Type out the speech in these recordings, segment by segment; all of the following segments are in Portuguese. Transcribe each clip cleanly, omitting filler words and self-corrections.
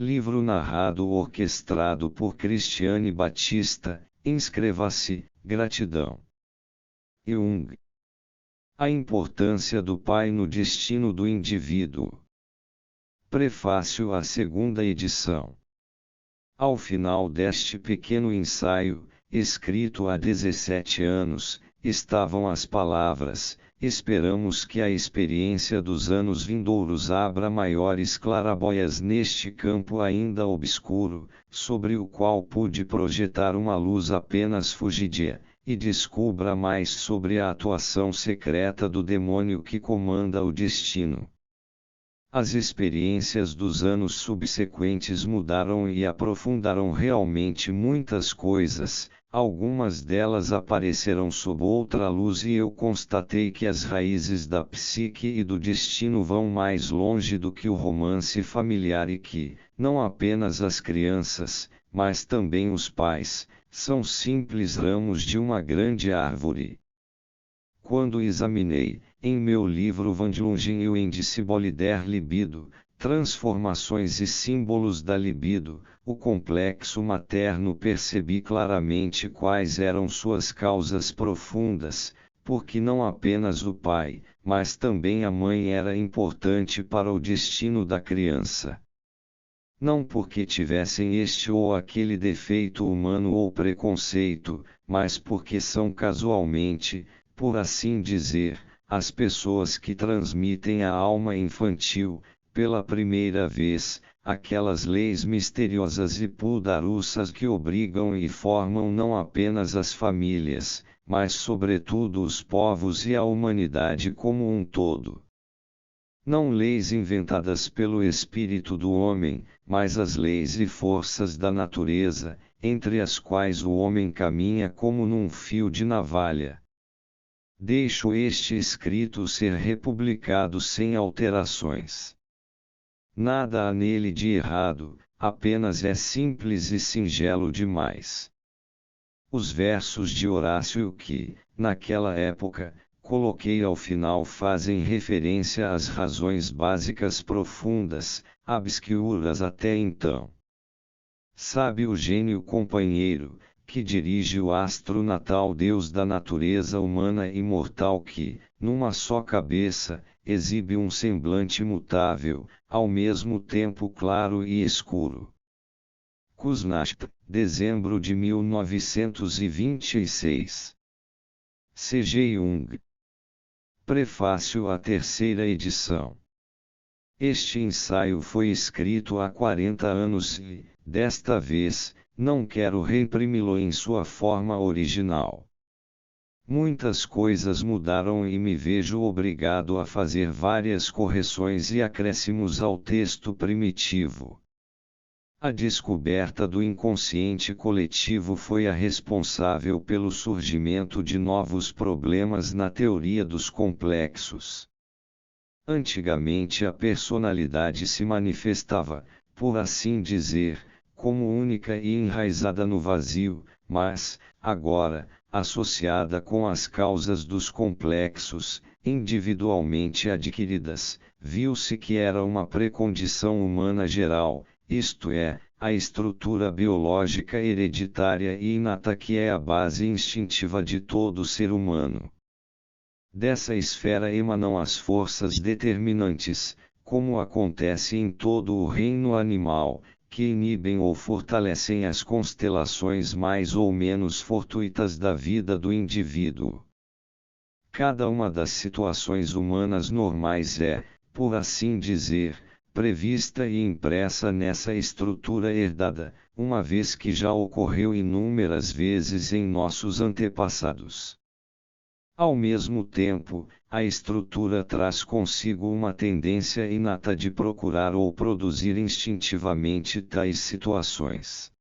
Livro narrado ou orquestrado por Cristiane Batista. Inscreva-se. Gratidão. Jung. A importância do pai no destino do indivíduo. Prefácio à segunda edição. Ao final deste pequeno ensaio, escrito há 17 anos, estavam as palavras: esperamos que a experiência dos anos vindouros abra maiores clarabóias neste campo ainda obscuro, sobre o qual pude projetar uma luz apenas fugidia, e descubra mais sobre a atuação secreta do demônio que comanda o destino. As experiências dos anos subsequentes mudaram e aprofundaram realmente muitas coisas. Algumas delas apareceram sob outra luz e eu constatei que as raízes da psique e do destino vão mais longe do que o romance familiar e que, não apenas as crianças, mas também os pais, são simples ramos de uma grande árvore. Quando examinei, em meu livro Wandlungen und Symbole der Libido, Transformações e Símbolos da Libido, o complexo materno, percebi claramente quais eram suas causas profundas, porque não apenas o pai, mas também a mãe era importante para o destino da criança. Não porque tivessem este ou aquele defeito humano ou preconceito, mas porque são casualmente, por assim dizer, as pessoas que transmitem à alma infantil, pela primeira vez, aquelas leis misteriosas e puldaruças que obrigam e formam não apenas as famílias, mas sobretudo os povos e a humanidade como um todo. Não leis inventadas pelo espírito do homem, mas as leis e forças da natureza, entre as quais o homem caminha como num fio de navalha. Deixo este escrito ser republicado sem alterações. Nada há nele de errado, apenas é simples e singelo demais. Os versos de Horácio que, naquela época, coloquei ao final fazem referência às razões básicas profundas, obscuras até então. Sabe o gênio companheiro, que dirige o astro natal, Deus da natureza humana imortal que, numa só cabeça, exibe um semblante mutável, ao mesmo tempo claro e escuro. Kuznets, dezembro de 1926. C.G. Jung. Prefácio à terceira edição. Este ensaio foi escrito há 40 anos e, desta vez, não quero reimprimi-lo em sua forma original. Muitas coisas mudaram e me vejo obrigado a fazer várias correções e acréscimos ao texto primitivo. A descoberta do inconsciente coletivo foi a responsável pelo surgimento de novos problemas na teoria dos complexos. Antigamente a personalidade se manifestava, por assim dizer, como única e enraizada no vazio, mas, agora, associada com as causas dos complexos, individualmente adquiridas, viu-se que era uma precondição humana geral, isto é, a estrutura biológica hereditária e inata que é a base instintiva de todo ser humano. Dessa esfera emanam as forças determinantes, como acontece em todo o reino animal, que inibem ou fortalecem as constelações mais ou menos fortuitas da vida do indivíduo. Cada uma das situações humanas normais é, por assim dizer, prevista e impressa nessa estrutura herdada, uma vez que já ocorreu inúmeras vezes em nossos antepassados. Ao mesmo tempo, a estrutura traz consigo uma tendência inata de procurar ou produzir instintivamente tais situações.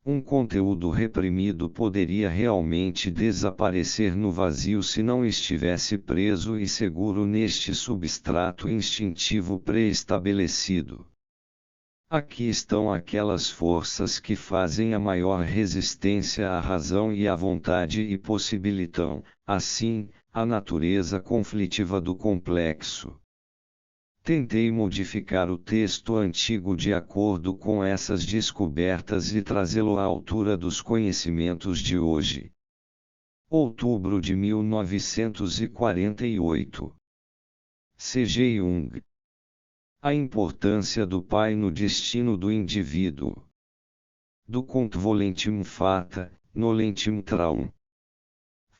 Um conteúdo reprimido poderia realmente desaparecer no vazio se não estivesse preso e seguro neste substrato instintivo pré-estabelecido. Aqui estão aquelas forças que fazem a maior resistência à razão e à vontade e possibilitam, assim, a natureza conflitiva do complexo. Tentei modificar o texto antigo de acordo com essas descobertas e trazê-lo à altura dos conhecimentos de hoje. Outubro de 1948. C.G. Jung. A importância do pai no destino do indivíduo. Do conto Volentim Fata, Nolentim Traum.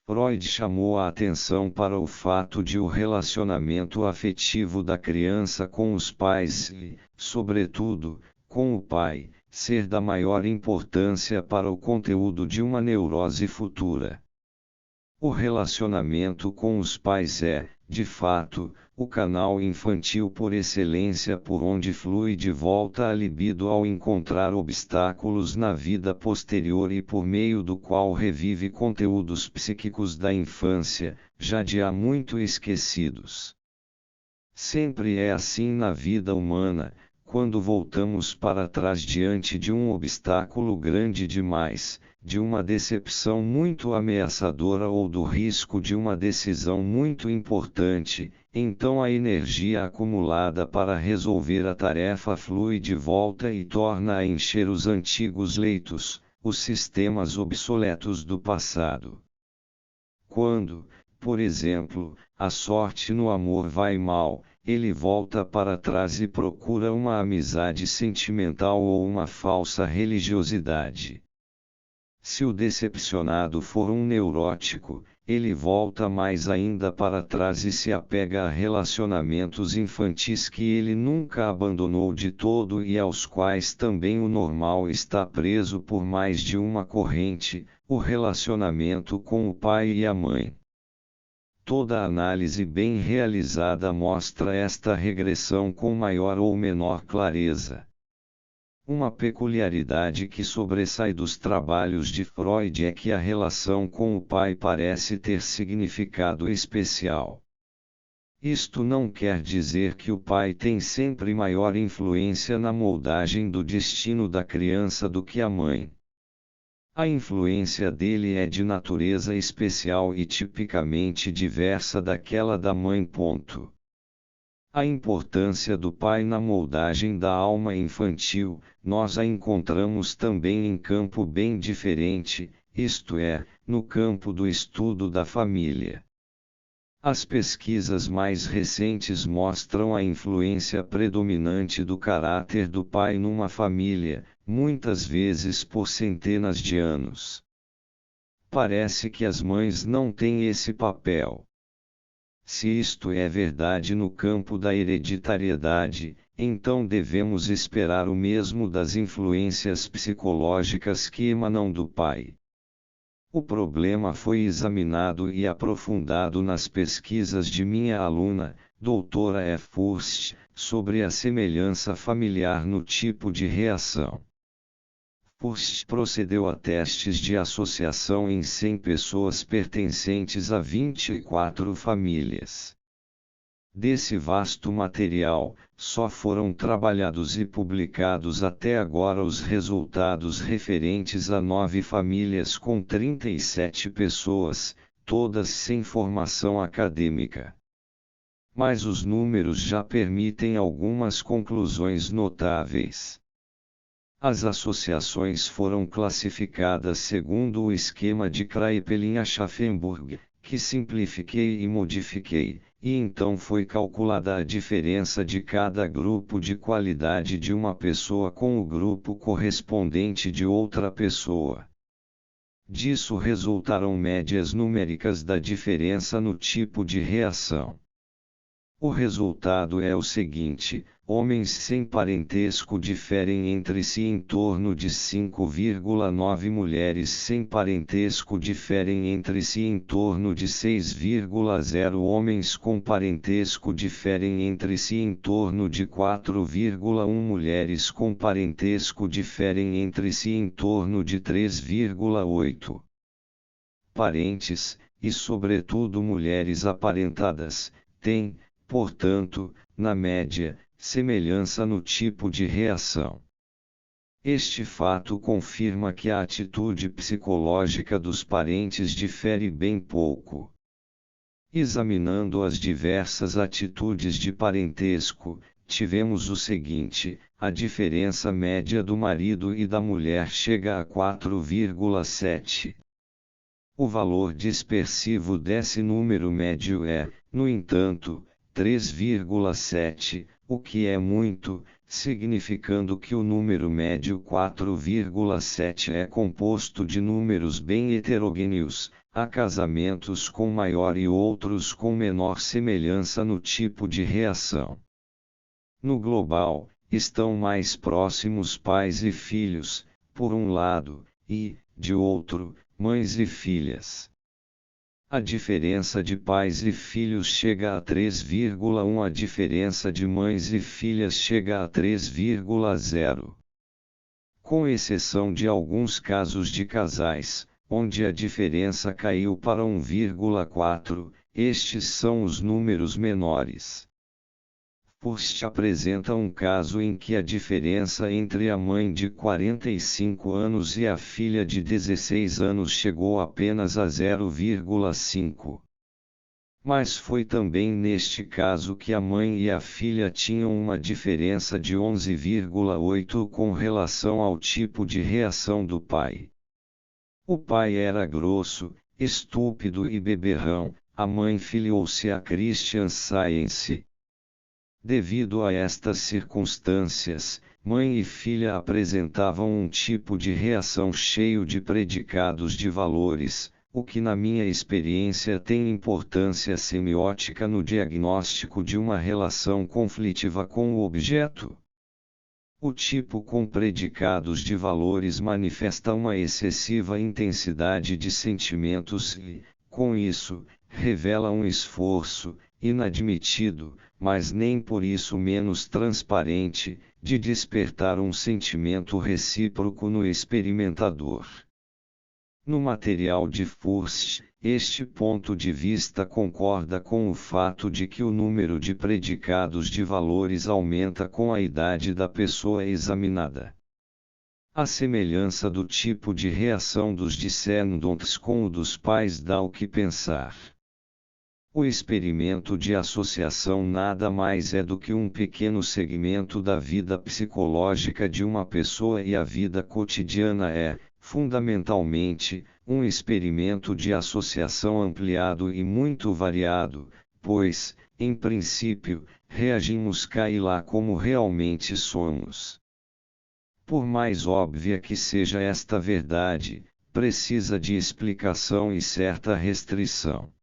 Freud chamou a atenção para o fato de o relacionamento afetivo da criança com os pais e, sobretudo, com o pai, ser da maior importância para o conteúdo de uma neurose futura. O relacionamento com os pais é, de fato, o canal infantil por excelência por onde flui de volta a libido ao encontrar obstáculos na vida posterior e por meio do qual revive conteúdos psíquicos da infância, já de há muito esquecidos. Sempre é assim na vida humana, quando voltamos para trás diante de um obstáculo grande demais, de uma decepção muito ameaçadora ou do risco de uma decisão muito importante, então a energia acumulada para resolver a tarefa flui de volta e torna a encher os antigos leitos, os sistemas obsoletos do passado. Quando, por exemplo, a sorte no amor vai mal, ele volta para trás e procura uma amizade sentimental ou uma falsa religiosidade. Se o decepcionado for um neurótico, ele volta mais ainda para trás e se apega a relacionamentos infantis que ele nunca abandonou de todo e aos quais também o normal está preso por mais de uma corrente, o relacionamento com o pai e a mãe. Toda análise bem realizada mostra esta regressão com maior ou menor clareza. Uma peculiaridade que sobressai dos trabalhos de Freud é que a relação com o pai parece ter significado especial. Isto não quer dizer que o pai tem sempre maior influência na moldagem do destino da criança do que a mãe. A influência dele é de natureza especial e tipicamente diversa daquela da mãe. A importância do pai na moldagem da alma infantil, nós a encontramos também em campo bem diferente, isto é, no campo do estudo da família. As pesquisas mais recentes mostram a influência predominante do caráter do pai numa família, muitas vezes por centenas de anos. Parece que as mães não têm esse papel. Se isto é verdade no campo da hereditariedade, então devemos esperar o mesmo das influências psicológicas que emanam do pai. O problema foi examinado e aprofundado nas pesquisas de minha aluna, doutora F. Furst, sobre a semelhança familiar no tipo de reação. Furst procedeu a testes de associação em 100 pessoas pertencentes a 24 famílias. Desse vasto material, só foram trabalhados e publicados até agora os resultados referentes a 9 famílias com 37 pessoas, todas sem formação acadêmica. Mas os números já permitem algumas conclusões notáveis. As associações foram classificadas segundo o esquema de Kraepelin-Schaffenburg, que simplifiquei e modifiquei, e então foi calculada a diferença de cada grupo de qualidade de uma pessoa com o grupo correspondente de outra pessoa. Disso resultaram médias numéricas da diferença no tipo de reação. O resultado é o seguinte: homens sem parentesco diferem entre si em torno de 5,9, mulheres sem parentesco diferem entre si em torno de 6,0, homens com parentesco diferem entre si em torno de 4,1, mulheres com parentesco diferem entre si em torno de 3,8. Parentes, e sobretudo mulheres aparentadas, têm, portanto, na média, semelhança no tipo de reação. Este fato confirma que a atitude psicológica dos parentes difere bem pouco. Examinando as diversas atitudes de parentesco, tivemos o seguinte: a diferença média do marido e da mulher chega a 4,7. O valor dispersivo desse número médio é, no entanto, 3,7, o que é muito, significando que o número médio 4,7 é composto de números bem heterogêneos. Há casamentos com maior e outros com menor semelhança no tipo de reação. No global, estão mais próximos pais e filhos, por um lado, e, de outro, mães e filhas. A diferença de pais e filhos chega a 3,1, a diferença de mães e filhas chega a 3,0. Com exceção de alguns casos de casais, onde a diferença caiu para 1,4, estes são os números menores. Post apresenta um caso em que a diferença entre a mãe de 45 anos e a filha de 16 anos chegou apenas a 0,5. Mas foi também neste caso que a mãe e a filha tinham uma diferença de 11,8 com relação ao tipo de reação do pai. O pai era grosso, estúpido e beberrão, a mãe filiou-se a Christian Science. Devido a estas circunstâncias, mãe e filha apresentavam um tipo de reação cheio de predicados de valores, o que na minha experiência tem importância semiótica no diagnóstico de uma relação conflitiva com o objeto. O tipo com predicados de valores manifesta uma excessiva intensidade de sentimentos e, com isso, revela um esforço, inadmitido, mas nem por isso menos transparente, de despertar um sentimento recíproco no experimentador. No material de Furst, este ponto de vista concorda com o fato de que o número de predicados de valores aumenta com a idade da pessoa examinada. A semelhança do tipo de reação dos descendentes com o dos pais dá o que pensar. O experimento de associação nada mais é do que um pequeno segmento da vida psicológica de uma pessoa e a vida cotidiana é, fundamentalmente, um experimento de associação ampliado e muito variado, pois, em princípio, reagimos cá e lá como realmente somos. Por mais óbvia que seja esta verdade, precisa de explicação e certa restrição.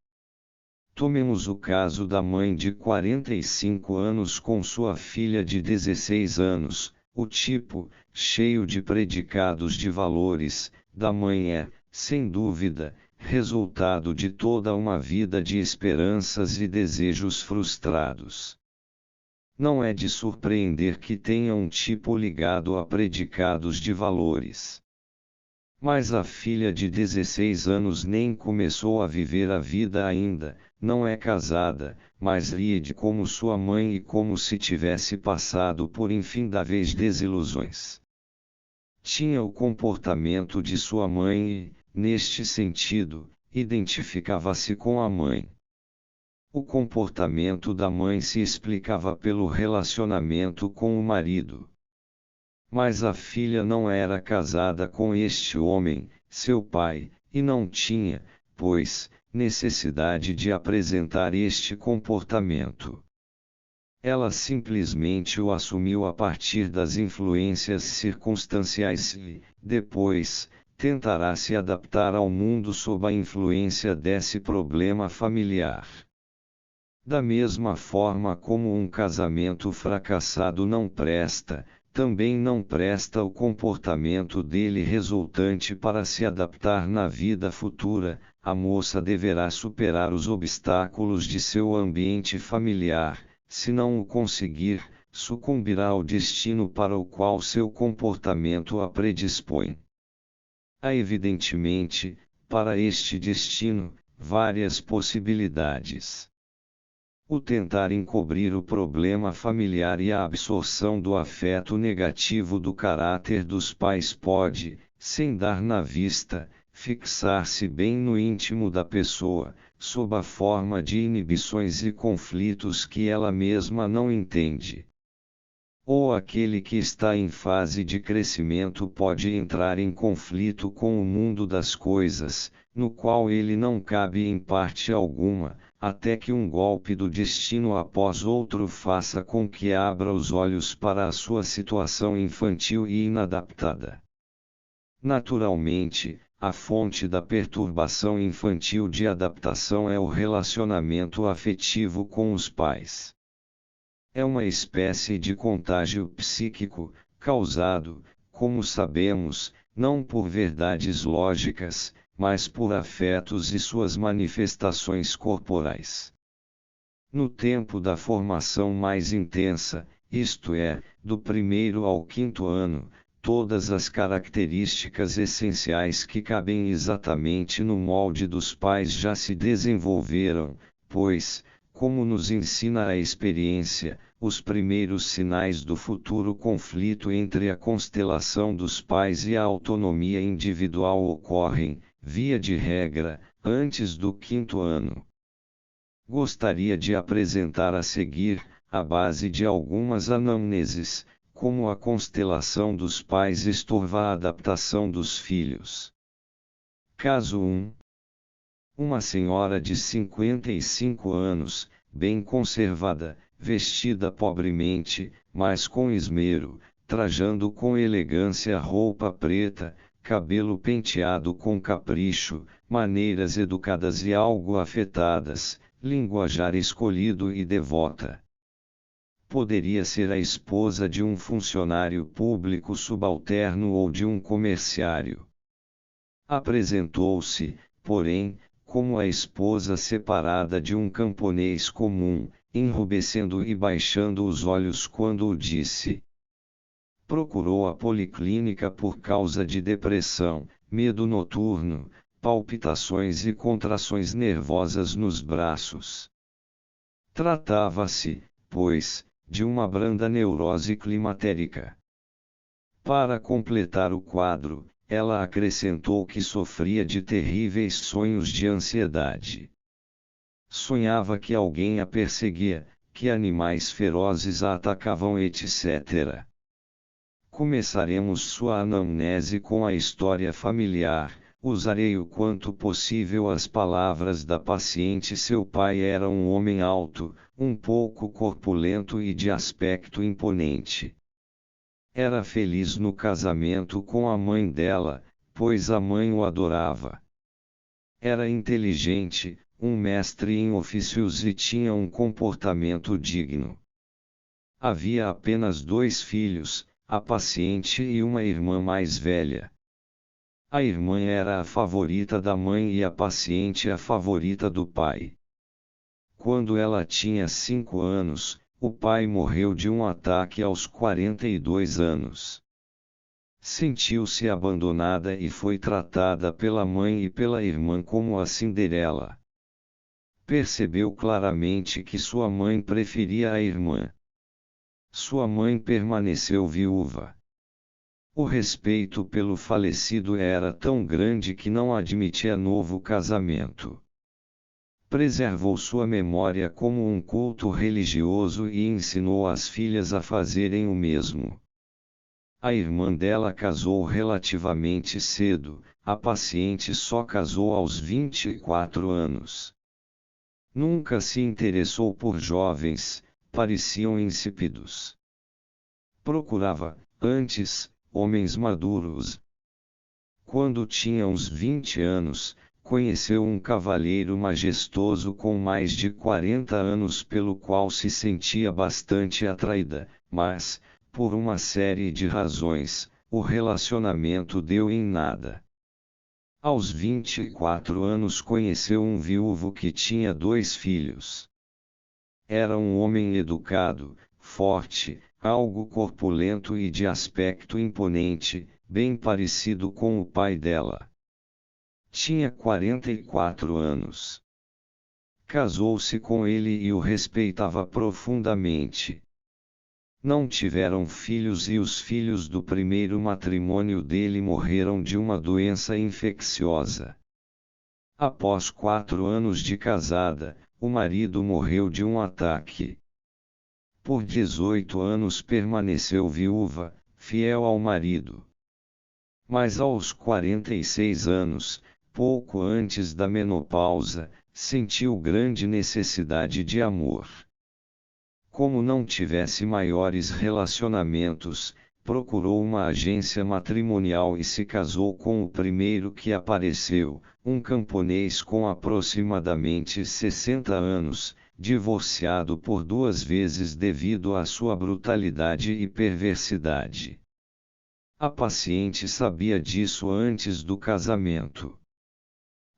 Tomemos o caso da mãe de 45 anos com sua filha de 16 anos. O tipo, cheio de predicados de valores, da mãe é, sem dúvida, resultado de toda uma vida de esperanças e desejos frustrados. Não é de surpreender que tenha um tipo ligado a predicados de valores. Mas a filha de 16 anos nem começou a viver a vida ainda, não é casada, mas lide como sua mãe e como se tivesse passado por infindáveis desilusões. Tinha o comportamento de sua mãe e, neste sentido, identificava-se com a mãe. O comportamento da mãe se explicava pelo relacionamento com o marido. Mas a filha não era casada com este homem, seu pai, e não tinha, pois, necessidade de apresentar este comportamento. Ela simplesmente o assumiu a partir das influências circunstanciais e, depois, tentará se adaptar ao mundo sob a influência desse problema familiar. Da mesma forma como um casamento fracassado não presta, também não presta o comportamento dele resultante para se adaptar na vida futura. A moça deverá superar os obstáculos de seu ambiente familiar, se não o conseguir, sucumbirá ao destino para o qual seu comportamento a predispõe. Há evidentemente, para este destino, várias possibilidades. O tentar encobrir o problema familiar e a absorção do afeto negativo do caráter dos pais pode, sem dar na vista, fixar-se bem no íntimo da pessoa, sob a forma de inibições e conflitos que ela mesma não entende. Ou aquele que está em fase de crescimento pode entrar em conflito com o mundo das coisas, no qual ele não cabe em parte alguma, até que um golpe do destino após outro faça com que abra os olhos para a sua situação infantil e inadaptada. Naturalmente, a fonte da perturbação infantil de adaptação é o relacionamento afetivo com os pais. É uma espécie de contágio psíquico, causado, como sabemos, não por verdades lógicas, mas por afetos e suas manifestações corporais. No tempo da formação mais intensa, isto é, do 1º ao 5º ano, todas as características essenciais que cabem exatamente no molde dos pais já se desenvolveram, pois, como nos ensina a experiência, os primeiros sinais do futuro conflito entre a constelação dos pais e a autonomia individual ocorrem, via de regra, antes do 5º ano. Gostaria de apresentar a seguir, a base de algumas anamneses, como a constelação dos pais estorva a adaptação dos filhos. Caso 1. Uma senhora de 55 anos, bem conservada, vestida pobremente, mas com esmero, trajando com elegância roupa preta, cabelo penteado com capricho, maneiras educadas e algo afetadas, linguajar escolhido e devota. Poderia ser a esposa de um funcionário público subalterno ou de um comerciário. Apresentou-se, porém, como a esposa separada de um camponês comum, enrubescendo e baixando os olhos quando o disse. Procurou a policlínica por causa de depressão, medo noturno, palpitações e contrações nervosas nos braços. Tratava-se, pois, de uma branda neurose climatérica. Para completar o quadro, ela acrescentou que sofria de terríveis sonhos de ansiedade. Sonhava que alguém a perseguia, que animais ferozes a atacavam, etc. Começaremos sua anamnese com a história familiar. Usarei o quanto possível as palavras da paciente. Seu pai era um homem alto, um pouco corpulento e de aspecto imponente. Era feliz no casamento com a mãe dela, pois a mãe o adorava. Era inteligente, um mestre em ofícios e tinha um comportamento digno. Havia apenas 2 filhos, a paciente e uma irmã mais velha. A irmã era a favorita da mãe e a paciente a favorita do pai. Quando ela tinha 5 anos, o pai morreu de um ataque aos 42 anos. Sentiu-se abandonada e foi tratada pela mãe e pela irmã como a Cinderela. Percebeu claramente que sua mãe preferia a irmã. Sua mãe permaneceu viúva. O respeito pelo falecido era tão grande que não admitia novo casamento. Preservou sua memória como um culto religioso e ensinou as filhas a fazerem o mesmo. A irmã dela casou relativamente cedo, a paciente só casou aos 24 anos. Nunca se interessou por jovens, pareciam insípidos. Procurava, antes, homens maduros. Quando tinha uns 20 anos, conheceu um cavalheiro majestoso com mais de 40 anos pelo qual se sentia bastante atraída, mas, por uma série de razões, o relacionamento deu em nada. Aos 24 anos conheceu um viúvo que tinha 2 filhos. Era um homem educado, forte, algo corpulento e de aspecto imponente, bem parecido com o pai dela. Tinha 44 anos. Casou-se com ele e o respeitava profundamente. Não tiveram filhos e os filhos do primeiro matrimônio dele morreram de uma doença infecciosa. Após 4 anos de casada, o marido morreu de um ataque. Por 18 anos permaneceu viúva, fiel ao marido. Mas aos 46 anos, pouco antes da menopausa, sentiu grande necessidade de amor. Como não tivesse maiores relacionamentos, procurou uma agência matrimonial e se casou com o primeiro que apareceu, um camponês com aproximadamente 60 anos, divorciado por 2 vezes devido à sua brutalidade e perversidade. A paciente sabia disso antes do casamento.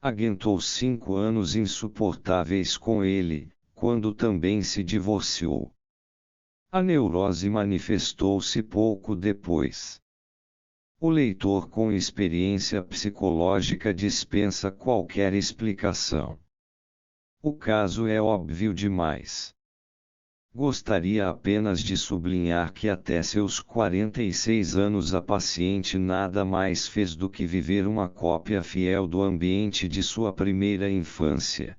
Aguentou 5 anos insuportáveis com ele, quando também se divorciou. A neurose manifestou-se pouco depois. O leitor com experiência psicológica dispensa qualquer explicação. O caso é óbvio demais. Gostaria apenas de sublinhar que até seus 46 anos a paciente nada mais fez do que viver uma cópia fiel do ambiente de sua primeira infância.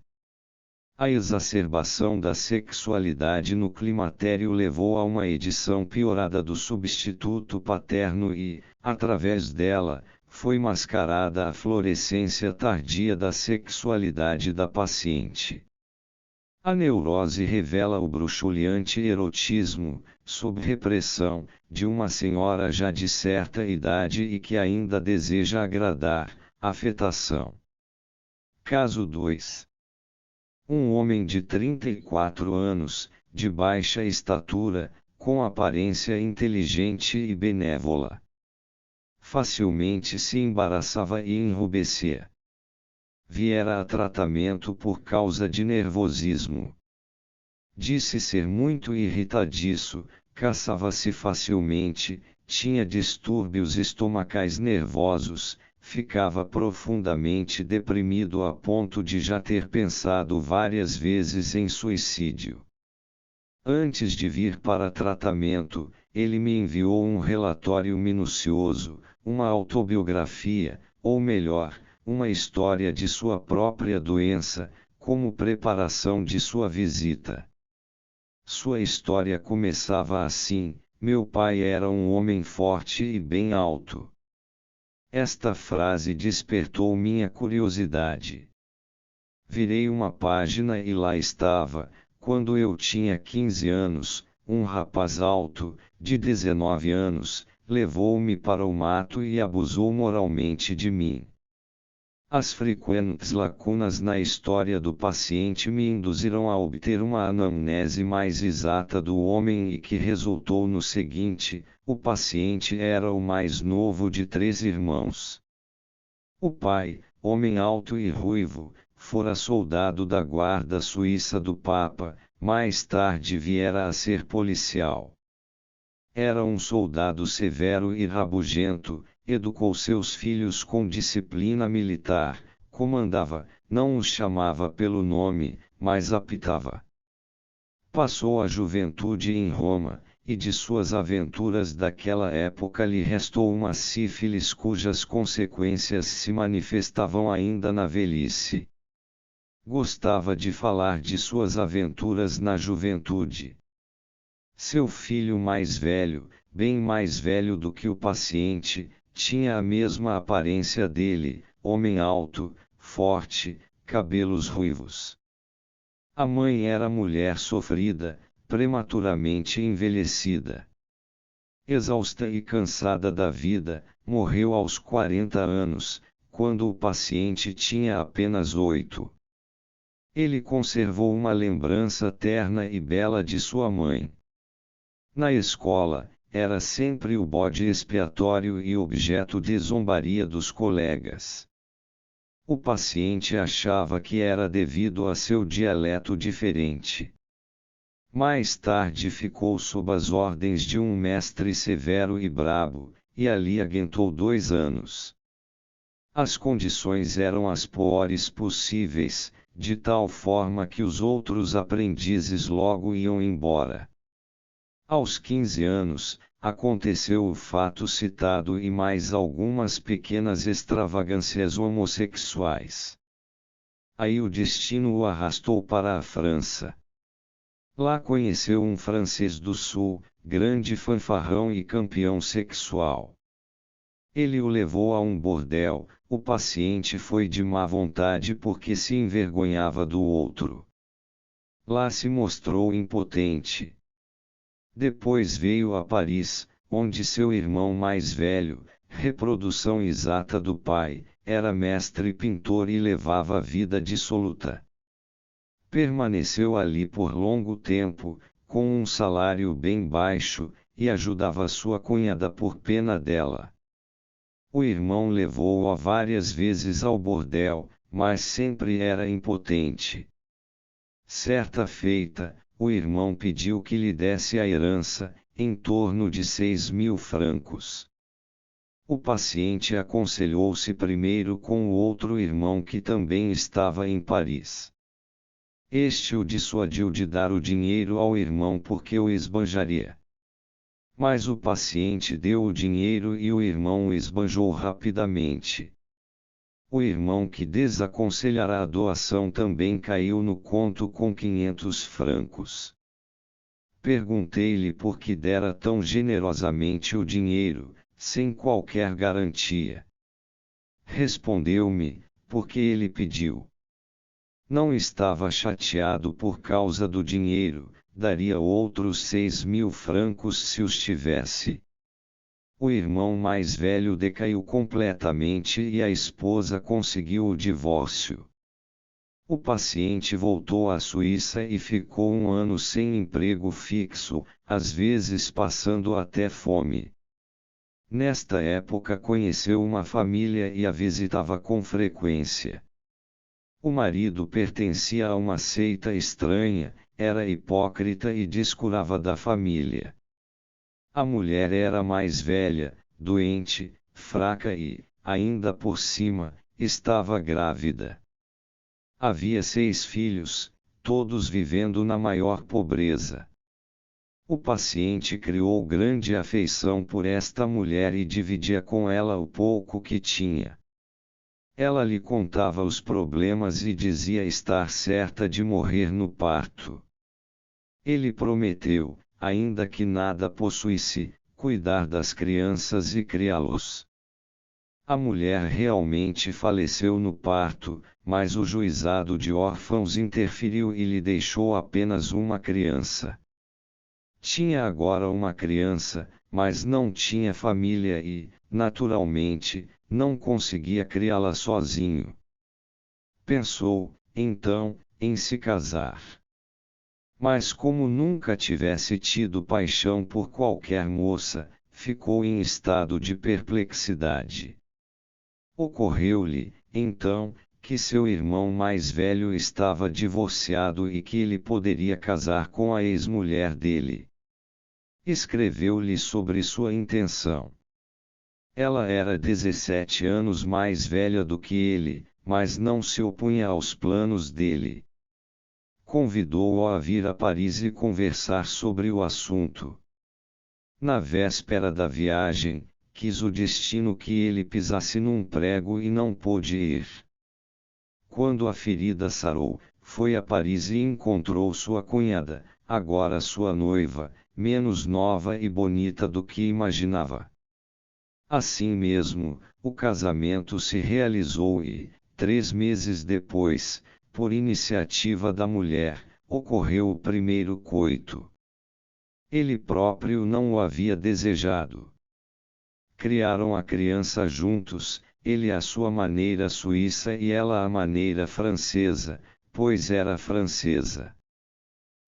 A exacerbação da sexualidade no climatério levou a uma edição piorada do substituto paterno e, através dela, foi mascarada a florescência tardia da sexualidade da paciente. A neurose revela o bruxuleante erotismo, sob repressão, de uma senhora já de certa idade e que ainda deseja agradar, afetação. Caso 2. Um homem de 34 anos, de baixa estatura, com aparência inteligente e benévola. Facilmente se embaraçava e enrubescia. Viera a tratamento por causa de nervosismo. Disse ser muito irritadiço, cansava-se facilmente, tinha distúrbios estomacais nervosos, ficava profundamente deprimido a ponto de já ter pensado várias vezes em suicídio. Antes de vir para tratamento, ele me enviou um relatório minucioso, uma autobiografia, ou melhor, uma história de sua própria doença, como preparação de sua visita. Sua história começava assim: meu pai era um homem forte e bem alto. Esta frase despertou minha curiosidade. Virei uma página e lá estava, quando eu tinha 15 anos, um rapaz alto, de 19 anos, levou-me para o mato e abusou moralmente de mim. As frequentes lacunas na história do paciente me induziram a obter uma anamnese mais exata do homem e que resultou no seguinte: o paciente era o mais novo de 3 irmãos. O pai, homem alto e ruivo, fora soldado da guarda suíça do Papa, mais tarde viera a ser policial. Era um soldado severo e rabugento, educou seus filhos com disciplina militar, comandava, não os chamava pelo nome, mas apitava. Passou a juventude em Roma, e de suas aventuras daquela época lhe restou uma sífilis cujas consequências se manifestavam ainda na velhice. Gostava de falar de suas aventuras na juventude. Seu filho mais velho, bem mais velho do que o paciente, tinha a mesma aparência dele, homem alto, forte, cabelos ruivos. A mãe era mulher sofrida, prematuramente envelhecida. Exausta e cansada da vida, morreu aos 40 anos, quando o paciente tinha apenas 8. Ele conservou uma lembrança terna e bela de sua mãe. Na escola, era sempre o bode expiatório e objeto de zombaria dos colegas. O paciente achava que era devido a seu dialeto diferente. Mais tarde ficou sob as ordens de um mestre severo e brabo, e ali aguentou 2 anos. As condições eram as piores possíveis, de tal forma que os outros aprendizes logo iam embora. Aos 15 anos, aconteceu o fato citado e mais algumas pequenas extravagâncias homossexuais. Aí o destino o arrastou para a França. Lá conheceu um francês do Sul, grande fanfarrão e campeão sexual. Ele o levou a um bordel. O paciente foi de má vontade porque se envergonhava do outro. Lá se mostrou impotente. Depois veio a Paris, onde seu irmão mais velho, reprodução exata do pai, era mestre pintor e levava vida dissoluta. Permaneceu ali por longo tempo, com um salário bem baixo, e ajudava sua cunhada por pena dela. O irmão levou-a várias vezes ao bordel, mas sempre era impotente. Certa feita, o irmão pediu que lhe desse a herança, em torno de 6.000 francos. O paciente aconselhou-se primeiro com o outro irmão que também estava em Paris. Este o dissuadiu de dar o dinheiro ao irmão porque o esbanjaria. Mas o paciente deu o dinheiro e o irmão o esbanjou rapidamente. O irmão que desaconselhara a doação também caiu no conto com 500 francos. Perguntei-lhe por que dera tão generosamente o dinheiro, sem qualquer garantia. Respondeu-me, porque ele pediu. Não estava chateado por causa do dinheiro, daria outros 6.000 francos se os tivesse. O irmão mais velho decaiu completamente e a esposa conseguiu o divórcio. O paciente voltou à Suíça e ficou 1 ano sem emprego fixo, às vezes passando até fome. Nesta época conheceu uma família e a visitava com frequência. O marido pertencia a uma seita estranha, era hipócrita e descurava da família. A mulher era mais velha, doente, fraca e, ainda por cima, estava grávida. Havia 6 filhos, todos vivendo na maior pobreza. O paciente criou grande afeição por esta mulher e dividia com ela o pouco que tinha. Ela lhe contava os problemas e dizia estar certa de morrer no parto. Ele prometeu, ainda que nada possuísse, cuidar das crianças e criá-los. A mulher realmente faleceu no parto, mas o juizado de órfãos interferiu e lhe deixou apenas uma criança. Tinha agora uma criança, mas não tinha família e, naturalmente, não conseguia criá-la sozinho. Pensou, então, em se casar. Mas como nunca tivesse tido paixão por qualquer moça, ficou em estado de perplexidade. Ocorreu-lhe, então, que seu irmão mais velho estava divorciado e que ele poderia casar com a ex-mulher dele. Escreveu-lhe sobre sua intenção. Ela era 17 anos mais velha do que ele, mas não se opunha aos planos dele. Convidou-o a vir a Paris e conversar sobre o assunto. Na véspera da viagem, quis o destino que ele pisasse num prego e não pôde ir. Quando a ferida sarou, foi a Paris e encontrou sua cunhada, agora sua noiva, menos nova e bonita do que imaginava. Assim mesmo, o casamento se realizou e, 3 meses depois, por iniciativa da mulher, ocorreu o primeiro coito. Ele próprio não o havia desejado. Criaram a criança juntos, ele à sua maneira suíça e ela à maneira francesa, pois era francesa.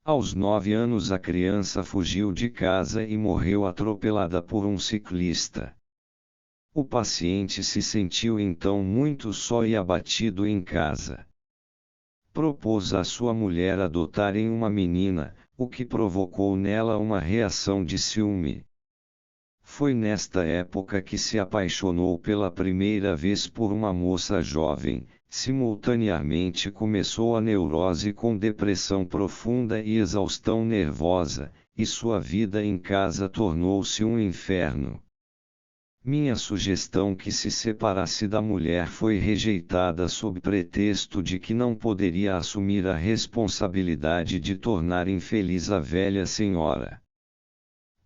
Aos 9 anos a criança fugiu de casa e morreu atropelada por um ciclista. O paciente se sentiu então muito só e abatido em casa. Propôs à sua mulher adotarem uma menina, o que provocou nela uma reação de ciúme. Foi nesta época que se apaixonou pela primeira vez por uma moça jovem, simultaneamente começou a neurose com depressão profunda e exaustão nervosa, e sua vida em casa tornou-se um inferno. Minha sugestão que se separasse da mulher foi rejeitada sob pretexto de que não poderia assumir a responsabilidade de tornar infeliz a velha senhora.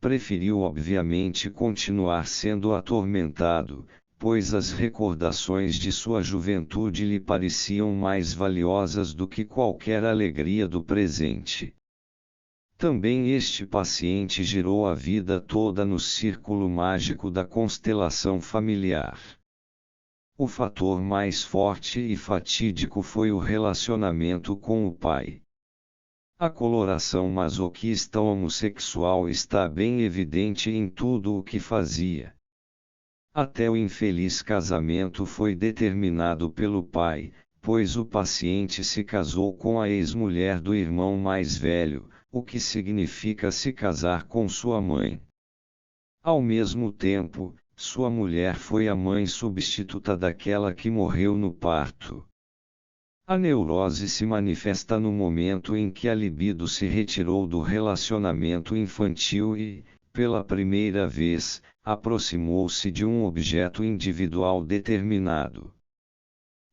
Preferiu obviamente continuar sendo atormentado, pois as recordações de sua juventude lhe pareciam mais valiosas do que qualquer alegria do presente. Também este paciente girou a vida toda no círculo mágico da constelação familiar. O fator mais forte e fatídico foi o relacionamento com o pai. A coloração masoquista homossexual está bem evidente em tudo o que fazia. Até o infeliz casamento foi determinado pelo pai, pois o paciente se casou com a ex-mulher do irmão mais velho, o que significa se casar com sua mãe. Ao mesmo tempo, sua mulher foi a mãe substituta daquela que morreu no parto. A neurose se manifesta no momento em que a libido se retirou do relacionamento infantil e, pela primeira vez, aproximou-se de um objeto individual determinado.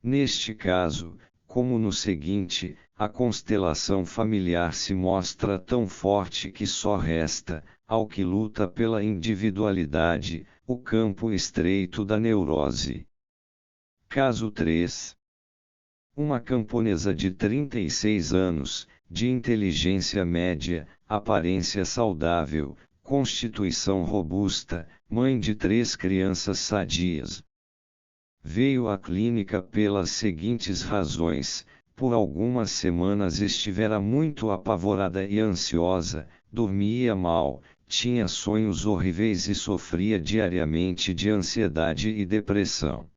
Neste caso, como no seguinte, a constelação familiar se mostra tão forte que só resta, ao que luta pela individualidade, o campo estreito da neurose. Caso 3. Uma camponesa de 36 anos, de inteligência média, aparência saudável, constituição robusta, mãe de 3 crianças sadias. Veio à clínica pelas seguintes razões: por algumas semanas estivera muito apavorada e ansiosa, dormia mal, tinha sonhos horríveis e sofria diariamente de ansiedade e depressão.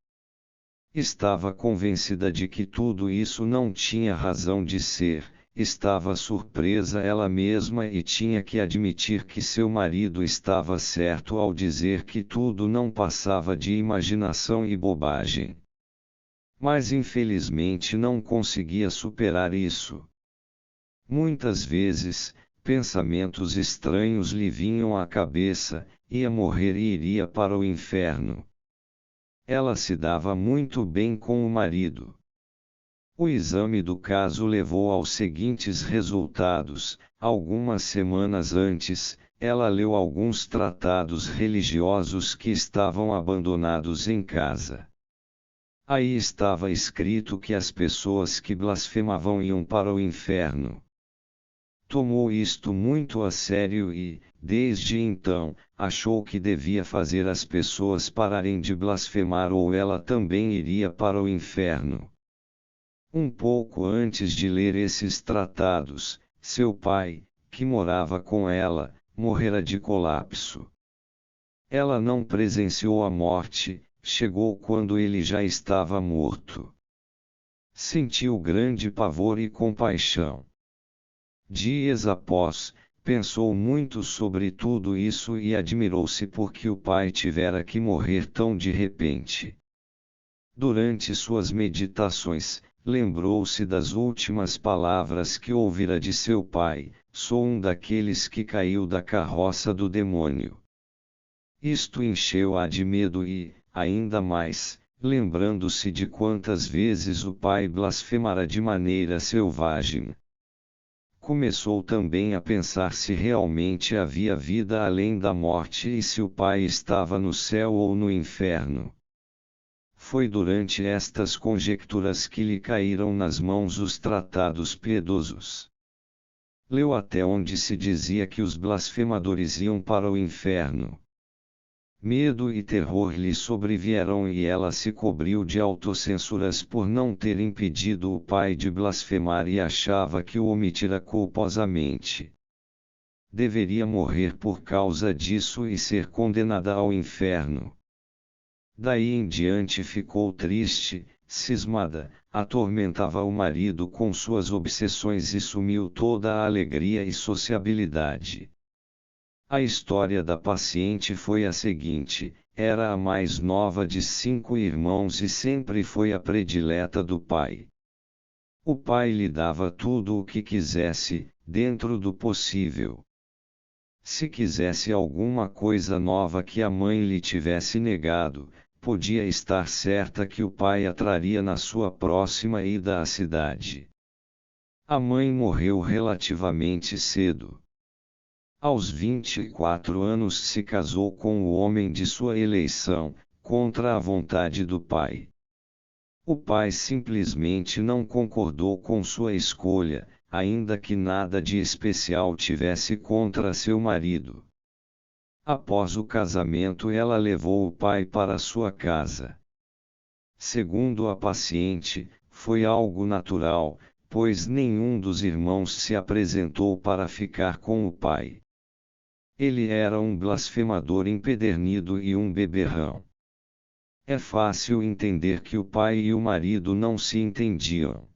Estava convencida de que tudo isso não tinha razão de ser, estava surpresa ela mesma e tinha que admitir que seu marido estava certo ao dizer que tudo não passava de imaginação e bobagem. Mas infelizmente não conseguia superar isso. Muitas vezes, pensamentos estranhos lhe vinham à cabeça: ia morrer e iria para o inferno. Ela se dava muito bem com o marido. O exame do caso levou aos seguintes resultados: algumas semanas antes, ela leu alguns tratados religiosos que estavam abandonados em casa. Aí estava escrito que as pessoas que blasfemavam iam para o inferno. Tomou isto muito a sério e, desde então, achou que devia fazer as pessoas pararem de blasfemar ou ela também iria para o inferno. Um pouco antes de ler esses tratados, seu pai, que morava com ela, morrera de colapso. Ela não presenciou a morte, chegou quando ele já estava morto. Sentiu grande pavor e compaixão. Dias após, pensou muito sobre tudo isso e admirou-se porque o pai tivera que morrer tão de repente. Durante suas meditações, lembrou-se das últimas palavras que ouvira de seu pai: sou um daqueles que caiu da carroça do demônio. Isto encheu-a de medo e, ainda mais, lembrando-se de quantas vezes o pai blasfemara de maneira selvagem. Começou também a pensar se realmente havia vida além da morte e se o pai estava no céu ou no inferno. Foi durante estas conjecturas que lhe caíram nas mãos os tratados piedosos. Leu até onde se dizia que os blasfemadores iam para o inferno. Medo e terror lhe sobrevieram e ela se cobriu de autocensuras por não ter impedido o pai de blasfemar e achava que o omitira culposamente. Deveria morrer por causa disso e ser condenada ao inferno. Daí em diante ficou triste, cismada, atormentava o marido com suas obsessões e sumiu toda a alegria e sociabilidade. A história da paciente foi a seguinte: era a mais nova de 5 irmãos e sempre foi a predileta do pai. O pai lhe dava tudo o que quisesse, dentro do possível. Se quisesse alguma coisa nova que a mãe lhe tivesse negado, podia estar certa que o pai a traria na sua próxima ida à cidade. A mãe morreu relativamente cedo. Aos 24 anos se casou com o homem de sua eleição, contra a vontade do pai. O pai simplesmente não concordou com sua escolha, ainda que nada de especial tivesse contra seu marido. Após o casamento, ela levou o pai para sua casa. Segundo a paciente, foi algo natural, pois nenhum dos irmãos se apresentou para ficar com o pai. Ele era um blasfemador empedernido e um beberrão. É fácil entender que o pai e o marido não se entendiam.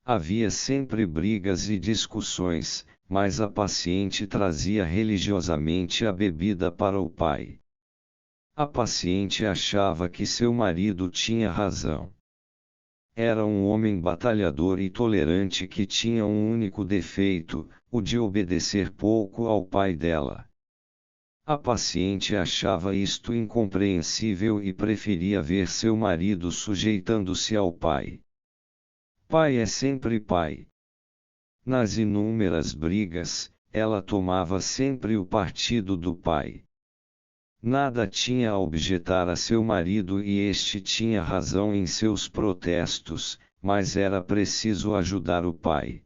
Havia sempre brigas e discussões, mas a paciente trazia religiosamente a bebida para o pai. A paciente achava que seu marido tinha razão. Era um homem batalhador e tolerante que tinha um único defeito, o de obedecer pouco ao pai dela. A paciente achava isto incompreensível e preferia ver seu marido sujeitando-se ao pai. Pai é sempre pai. Nas inúmeras brigas, ela tomava sempre o partido do pai. Nada tinha a objetar a seu marido e este tinha razão em seus protestos, mas era preciso ajudar o pai.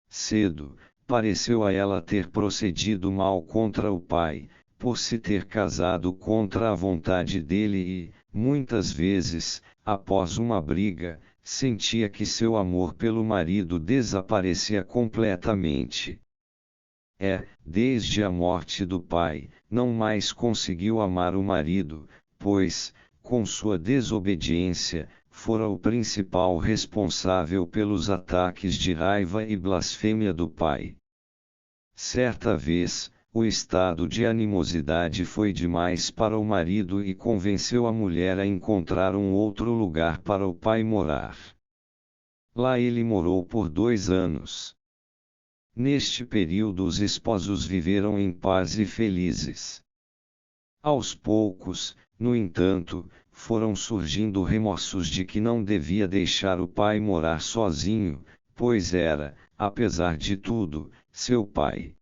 Cedo, pareceu a ela ter procedido mal contra o pai, por se ter casado contra a vontade dele e, muitas vezes, após uma briga, sentia que seu amor pelo marido desaparecia completamente. Desde a morte do pai, não mais conseguiu amar o marido, pois, com sua desobediência, fora o principal responsável pelos ataques de raiva e blasfêmia do pai. Certa vez, o estado de animosidade foi demais para o marido e convenceu a mulher a encontrar um outro lugar para o pai morar. Lá ele morou por 2 anos. Neste período os esposos viveram em paz e felizes. Aos poucos, no entanto, foram surgindo remorsos de que não devia deixar o pai morar sozinho, pois era, apesar de tudo, seu pai.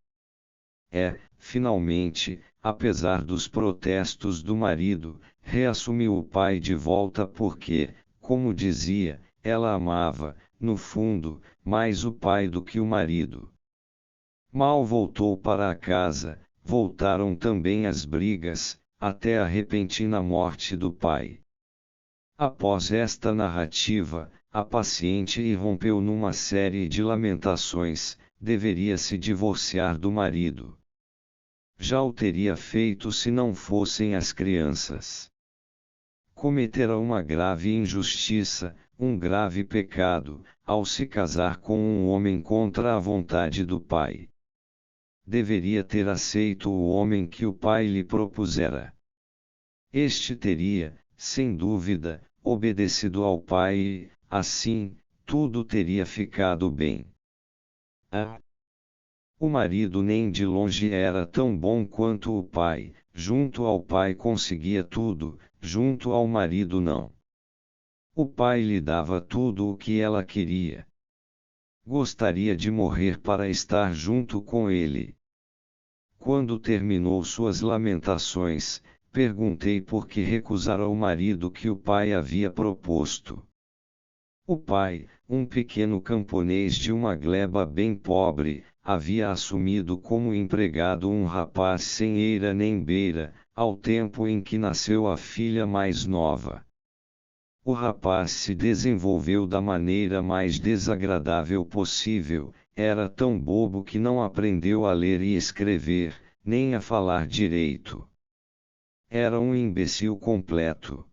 Finalmente, apesar dos protestos do marido, reassumiu o pai de volta porque, como dizia, ela amava, no fundo, mais o pai do que o marido. Mal voltou para a casa, voltaram também as brigas, até a repentina morte do pai. Após esta narrativa, a paciente irrompeu numa série de lamentações, deveria se divorciar do marido. Já o teria feito se não fossem as crianças. Cometera uma grave injustiça, um grave pecado, ao se casar com um homem contra a vontade do pai. Deveria ter aceito o homem que o pai lhe propusera. Este teria, sem dúvida, obedecido ao pai e, assim, tudo teria ficado bem. O marido nem de longe era tão bom quanto o pai, junto ao pai conseguia tudo, junto ao marido não. O pai lhe dava tudo o que ela queria. Gostaria de morrer para estar junto com ele. Quando terminou suas lamentações, perguntei por que recusara o marido que o pai havia proposto. O pai, um pequeno camponês de uma gleba bem pobre, havia assumido como empregado um rapaz sem eira nem beira, ao tempo em que nasceu a filha mais nova. O rapaz se desenvolveu da maneira mais desagradável possível, era tão bobo que não aprendeu a ler e escrever, nem a falar direito. Era um imbecil completo.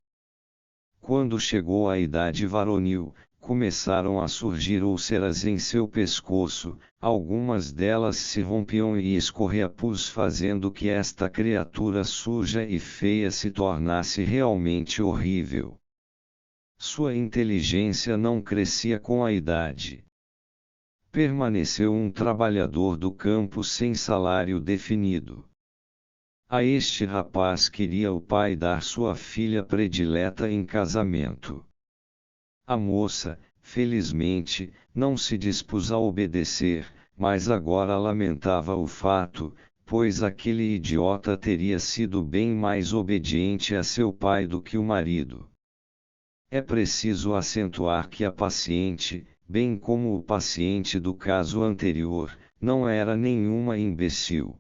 Quando chegou à idade varonil, começaram a surgir úlceras em seu pescoço, algumas delas se rompiam e escorria pus fazendo que esta criatura suja e feia se tornasse realmente horrível. Sua inteligência não crescia com a idade. permaneceu um trabalhador do campo sem salário definido. A este rapaz queria o pai dar sua filha predileta em casamento. A moça, felizmente, não se dispôs a obedecer, mas agora lamentava o fato, pois aquele idiota teria sido bem mais obediente a seu pai do que o marido. É preciso acentuar que a paciente, bem como o paciente do caso anterior, não era nenhuma imbecil.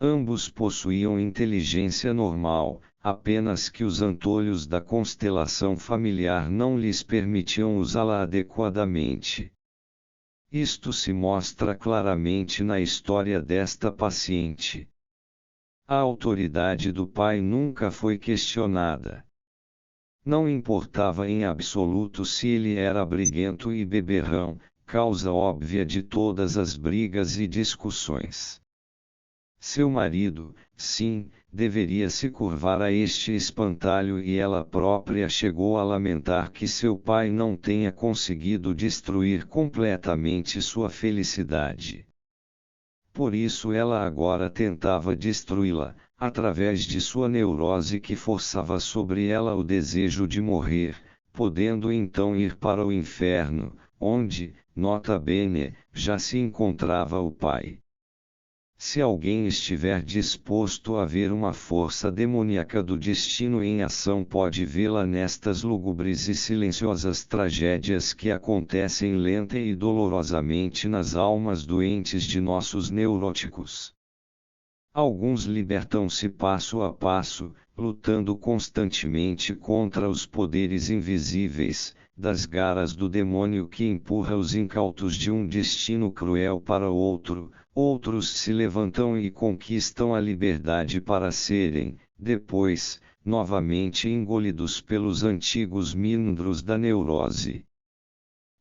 Ambos possuíam inteligência normal, apenas que os antolhos da constelação familiar não lhes permitiam usá-la adequadamente. Isto se mostra claramente na história desta paciente. A autoridade do pai nunca foi questionada. Não importava em absoluto se ele era briguento e beberrão, causa óbvia de todas as brigas e discussões. Seu marido, sim, deveria se curvar a este espantalho e ela própria chegou a lamentar que seu pai não tenha conseguido destruir completamente sua felicidade. Por isso ela agora tentava destruí-la, através de sua neurose que forçava sobre ela o desejo de morrer, podendo então ir para o inferno, onde, nota bene, já se encontrava o pai. Se alguém estiver disposto a ver uma força demoníaca do destino em ação, pode vê-la nestas lúgubres e silenciosas tragédias que acontecem lenta e dolorosamente nas almas doentes de nossos neuróticos. Alguns libertam-se passo a passo, lutando constantemente contra os poderes invisíveis, das garras do demônio que empurra os incautos de um destino cruel para outro. Outros se levantam e conquistam a liberdade para serem, depois, novamente engolidos pelos antigos mindros da neurose.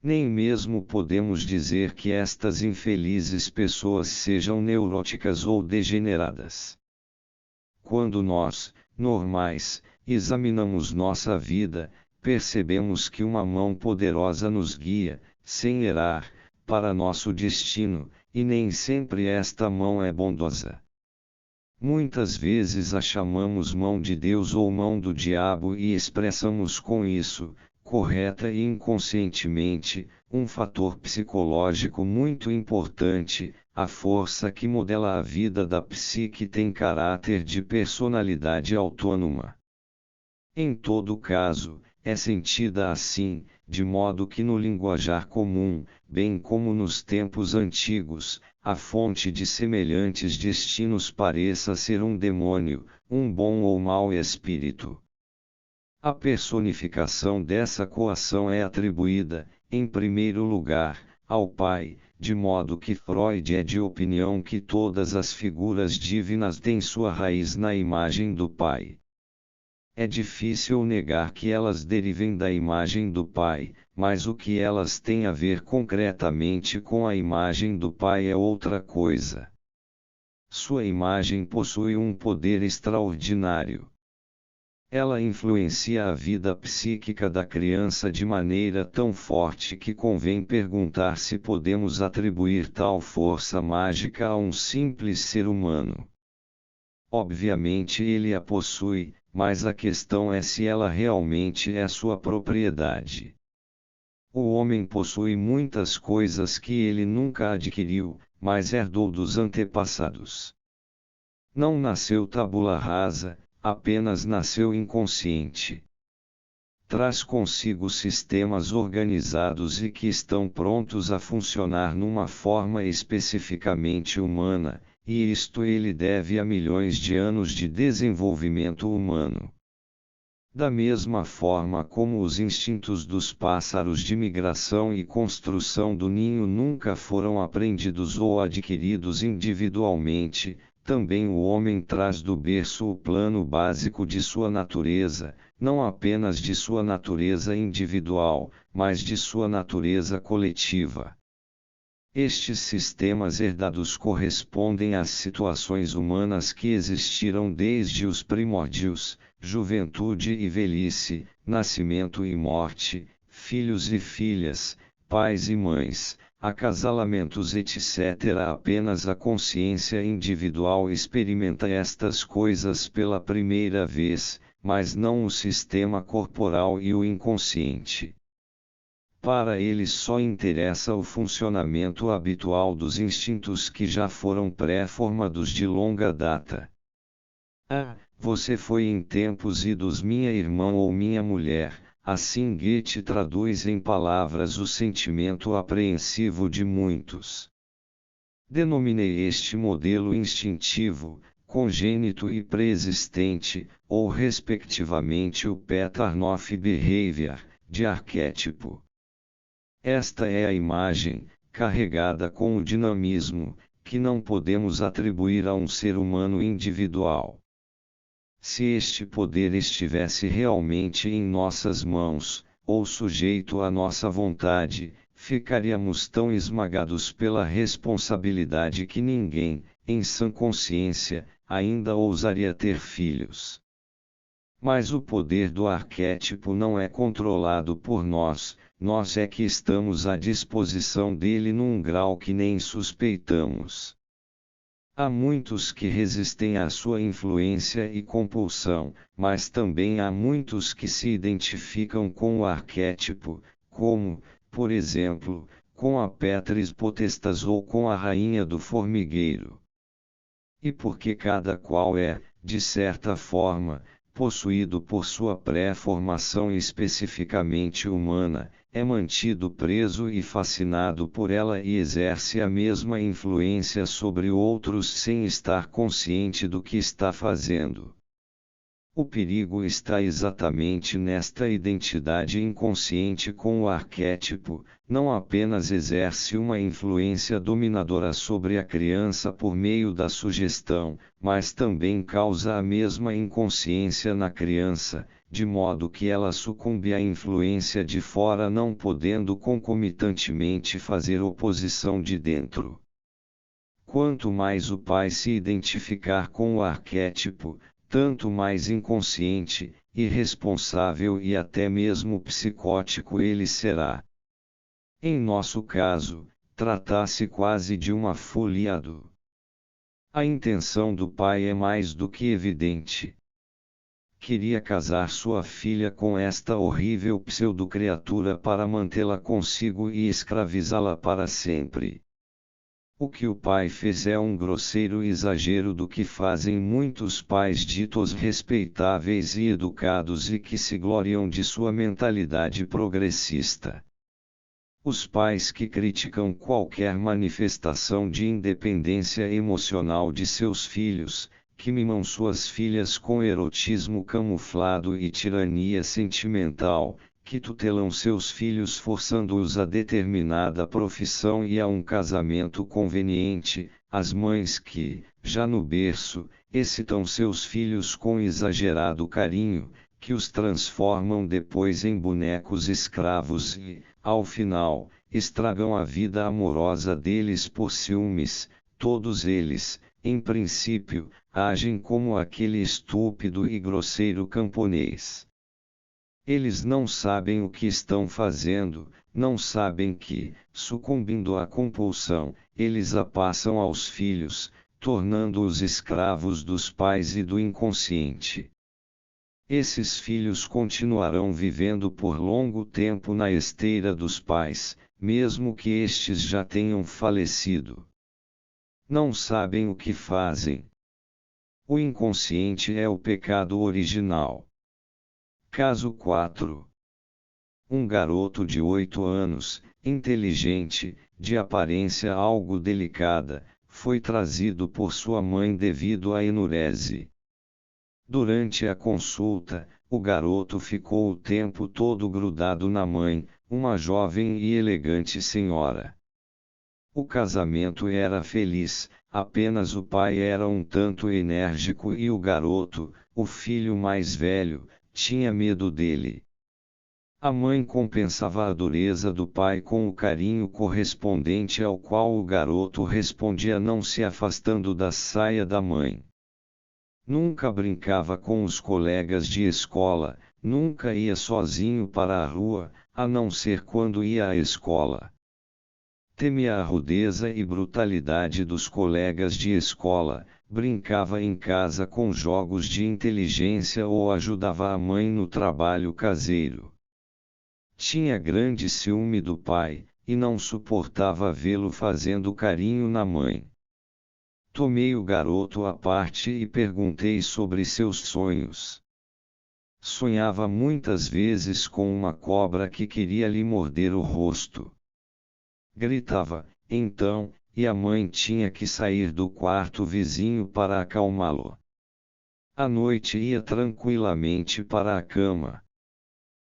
Nem mesmo podemos dizer que estas infelizes pessoas sejam neuróticas ou degeneradas. Quando nós, normais, examinamos nossa vida, percebemos que uma mão poderosa nos guia, sem errar, para nosso destino, e nem sempre esta mão é bondosa. Muitas vezes a chamamos mão de Deus ou mão do diabo e expressamos com isso, correta e inconscientemente, um fator psicológico muito importante. A força que modela a vida da psique tem caráter de personalidade autônoma. Em todo caso, é sentida assim, de modo que no linguajar comum, bem como nos tempos antigos, a fonte de semelhantes destinos pareça ser um demônio, um bom ou mau espírito. A personificação dessa coação é atribuída, em primeiro lugar, ao pai, de modo que Freud é de opinião que todas as figuras divinas têm sua raiz na imagem do pai. É difícil negar que elas derivem da imagem do pai, mas o que elas têm a ver concretamente com a imagem do pai é outra coisa. Sua imagem possui um poder extraordinário. Ela influencia a vida psíquica da criança de maneira tão forte que convém perguntar se podemos atribuir tal força mágica a um simples ser humano. Obviamente ele a possui, mas a questão é se ela realmente é sua propriedade. O homem possui muitas coisas que ele nunca adquiriu, mas herdou dos antepassados. Não nasceu tabula rasa, apenas nasceu inconsciente. Traz consigo sistemas organizados e que estão prontos a funcionar numa forma especificamente humana, e isto ele deve a milhões de anos de desenvolvimento humano. Da mesma forma como os instintos dos pássaros de migração e construção do ninho nunca foram aprendidos ou adquiridos individualmente, também o homem traz do berço o plano básico de sua natureza, não apenas de sua natureza individual, mas de sua natureza coletiva. Estes sistemas herdados correspondem às situações humanas que existiram desde os primórdios, juventude e velhice, nascimento e morte, filhos e filhas, pais e mães, acasalamentos etc. Apenas a consciência individual experimenta estas coisas pela primeira vez, mas não o sistema corporal e o inconsciente. Para eles só interessa o funcionamento habitual dos instintos que já foram pré-formados de longa data. Ah, você foi em tempos idos minha irmã ou minha mulher. Assim Goethe traduz em palavras o sentimento apreensivo de muitos. Denominei este modelo instintivo, congênito e preexistente, ou respectivamente o pattern of behavior, de arquétipo. Esta é a imagem, carregada com o dinamismo, que não podemos atribuir a um ser humano individual. Se este poder estivesse realmente em nossas mãos, ou sujeito à nossa vontade, ficaríamos tão esmagados pela responsabilidade que ninguém, em sã consciência, ainda ousaria ter filhos. Mas o poder do arquétipo não é controlado por nós é que estamos à disposição dele num grau que nem suspeitamos. Há muitos que resistem à sua influência e compulsão, mas também há muitos que se identificam com o arquétipo, como, por exemplo, com a Petris potestas ou com a rainha do formigueiro. E porque cada qual é, de certa forma, possuído por sua pré-formação especificamente humana, é mantido preso e fascinado por ela e exerce a mesma influência sobre outros sem estar consciente do que está fazendo. O perigo está exatamente nesta identidade inconsciente com o arquétipo, não apenas exerce uma influência dominadora sobre a criança por meio da sugestão, mas também causa a mesma inconsciência na criança, de modo que ela sucumbe à influência de fora não podendo concomitantemente fazer oposição de dentro. Quanto mais o pai se identificar com o arquétipo, tanto mais inconsciente, irresponsável e até mesmo psicótico ele será. Em nosso caso, trata-se quase de uma foliado. A intenção do pai é mais do que evidente. Queria casar sua filha com esta horrível pseudo-criatura para mantê-la consigo e escravizá-la para sempre. O que o pai fez é um grosseiro exagero do que fazem muitos pais ditos respeitáveis e educados e que se gloriam de sua mentalidade progressista. Os pais que criticam qualquer manifestação de independência emocional de seus filhos, que mimam suas filhas com erotismo camuflado e tirania sentimental, que tutelam seus filhos forçando-os a determinada profissão e a um casamento conveniente, as mães que, já no berço, excitam seus filhos com exagerado carinho, que os transformam depois em bonecos escravos e, ao final, estragam a vida amorosa deles por ciúmes, todos eles, em princípio, agem como aquele estúpido e grosseiro camponês. Eles não sabem o que estão fazendo, não sabem que, sucumbindo à compulsão, eles a passam aos filhos, tornando-os escravos dos pais e do inconsciente. Esses filhos continuarão vivendo por longo tempo na esteira dos pais, mesmo que estes já tenham falecido. Não sabem o que fazem. O inconsciente é o pecado original. Caso 4. Um garoto de 8 anos, inteligente, de aparência algo delicada, foi trazido por sua mãe devido à enurese. Durante a consulta, o garoto ficou o tempo todo grudado na mãe, uma jovem e elegante senhora. O casamento era feliz, apenas o pai era um tanto enérgico e o garoto, o filho mais velho, tinha medo dele. A mãe compensava a dureza do pai com o carinho correspondente ao qual o garoto respondia não se afastando da saia da mãe. Nunca brincava com os colegas de escola, nunca ia sozinho para a rua, a não ser quando ia à escola. Temia a rudeza e brutalidade dos colegas de escola, brincava em casa com jogos de inteligência ou ajudava a mãe no trabalho caseiro. Tinha grande ciúme do pai, e não suportava vê-lo fazendo carinho na mãe. Tomei o garoto à parte e perguntei sobre seus sonhos. Sonhava muitas vezes com uma cobra que queria lhe morder o rosto. Gritava, então, e a mãe tinha que sair do quarto vizinho para acalmá-lo. À noite ia tranquilamente para a cama.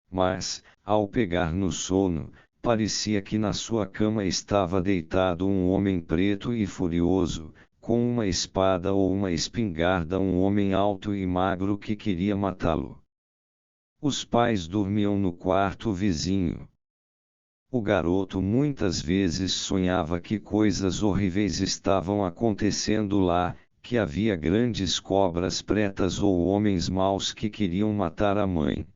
Mas, ao pegar no sono, parecia que na sua cama estava deitado um homem preto e furioso, com uma espada ou uma espingarda, um homem alto e magro que queria matá-lo. Os pais dormiam no quarto vizinho. O garoto muitas vezes sonhava que coisas horríveis estavam acontecendo lá, que havia grandes cobras pretas ou homens maus que queriam matar a mãe.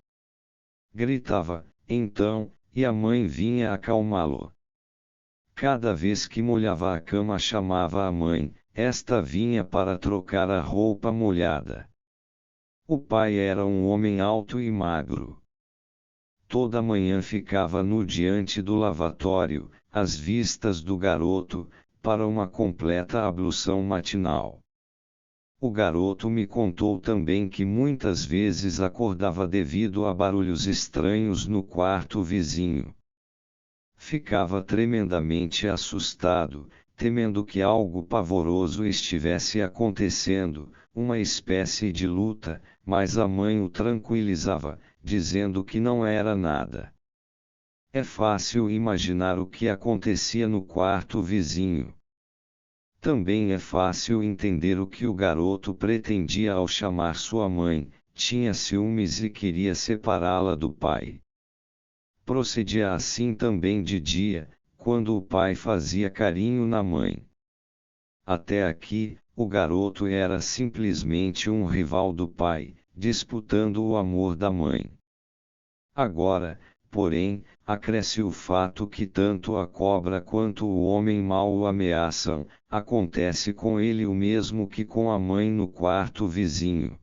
Gritava, então, e a mãe vinha acalmá-lo. Cada vez que molhava a cama chamava a mãe, esta vinha para trocar a roupa molhada. O pai era um homem alto e magro. Toda manhã ficava nu diante do lavatório, às vistas do garoto, para uma completa ablução matinal. O garoto me contou também que muitas vezes acordava devido a barulhos estranhos no quarto vizinho. Ficava tremendamente assustado, temendo que algo pavoroso estivesse acontecendo, uma espécie de luta, mas a mãe o tranquilizava, dizendo que não era nada. É fácil imaginar o que acontecia no quarto vizinho. Também é fácil entender o que o garoto pretendia ao chamar sua mãe, tinha ciúmes e queria separá-la do pai. Procedia assim também de dia, quando o pai fazia carinho na mãe. Até aqui, o garoto era simplesmente um rival do pai, disputando o amor da mãe. Agora, porém, acresce o fato que tanto a cobra quanto o homem mau o ameaçam, acontece com ele o mesmo que com a mãe no quarto vizinho.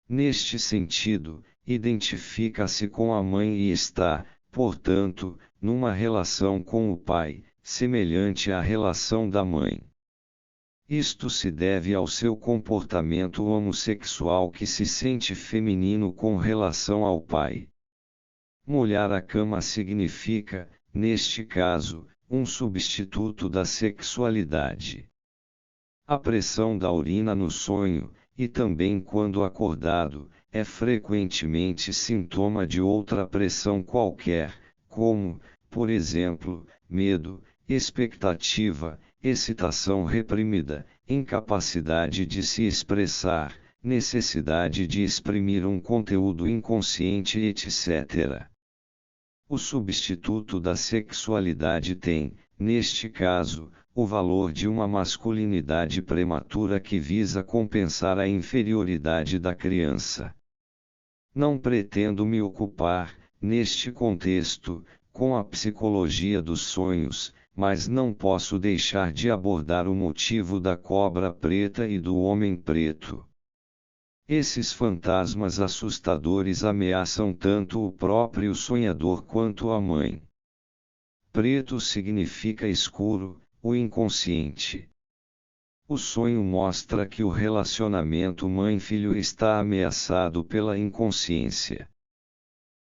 Neste sentido, identifica-se com a mãe e está, portanto, numa relação com o pai, semelhante à relação da mãe. Isto se deve ao seu comportamento homossexual que se sente feminino com relação ao pai. Molhar a cama significa, neste caso, um substituto da sexualidade. A pressão da urina no sonho, e também quando acordado, é frequentemente sintoma de outra pressão qualquer, como, por exemplo, medo, expectativa, excitação reprimida, incapacidade de se expressar, necessidade de exprimir um conteúdo inconsciente, etc. O substituto da sexualidade tem, neste caso, o valor de uma masculinidade prematura que visa compensar a inferioridade da criança. Não pretendo me ocupar, neste contexto, com a psicologia dos sonhos, mas não posso deixar de abordar o motivo da cobra preta e do homem preto. Esses fantasmas assustadores ameaçam tanto o próprio sonhador quanto a mãe. Preto significa escuro, o inconsciente. O sonho mostra que o relacionamento mãe-filho está ameaçado pela inconsciência.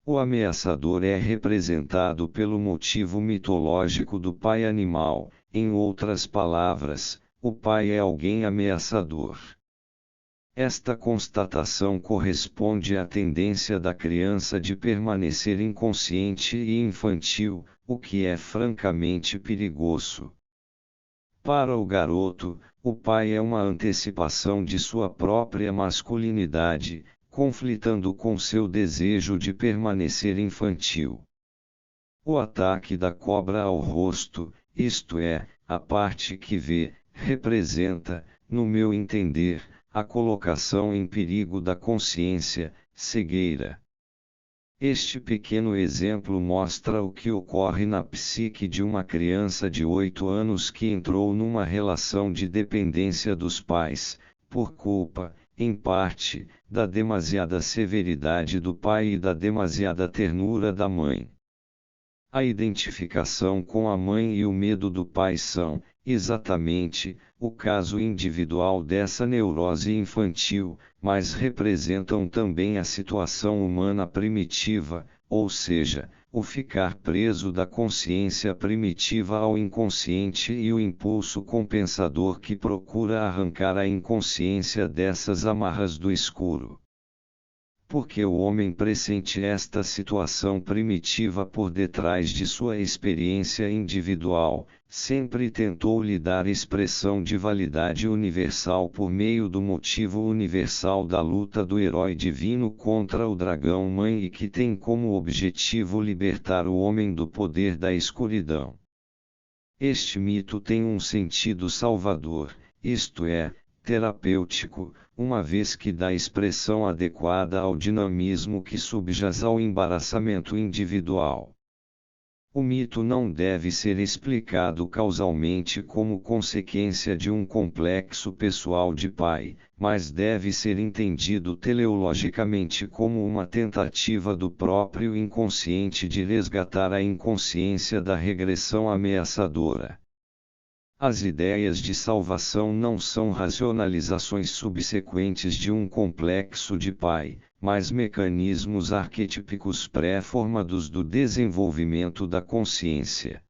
O ameaçador é representado pelo motivo mitológico do pai animal, em outras palavras, o pai é alguém ameaçador. Esta constatação corresponde à tendência da criança de permanecer inconsciente e infantil, o que é francamente perigoso. Para o garoto, o pai é uma antecipação de sua própria masculinidade, conflitando com seu desejo de permanecer infantil. O ataque da cobra ao rosto, isto é, a parte que vê, representa, no meu entender, a colocação em perigo da consciência, cegueira. Este pequeno exemplo mostra o que ocorre na psique de uma criança de 8 anos que entrou numa relação de dependência dos pais, por culpa, em parte, da demasiada severidade do pai e da demasiada ternura da mãe. A identificação com a mãe e o medo do pai são, exatamente, o caso individual dessa neurose infantil, mas representam também a situação humana primitiva, ou seja, o ficar preso da consciência primitiva ao inconsciente e o impulso compensador que procura arrancar a inconsciência dessas amarras do escuro. Porque o homem pressente esta situação primitiva por detrás de sua experiência individual, sempre tentou lhe dar expressão de validade universal por meio do motivo universal da luta do herói divino contra o dragão-mãe e que tem como objetivo libertar o homem do poder da escuridão. Este mito tem um sentido salvador, isto é, terapêutico, uma vez que dá expressão adequada ao dinamismo que subjaz ao embaraçamento individual. O mito não deve ser explicado causalmente como consequência de um complexo pessoal de pai, mas deve ser entendido teleologicamente como uma tentativa do próprio inconsciente de resgatar a inconsciência da regressão ameaçadora. As ideias de salvação não são racionalizações subsequentes de um complexo de pai, mas mecanismos arquetípicos pré-formados do desenvolvimento da consciência.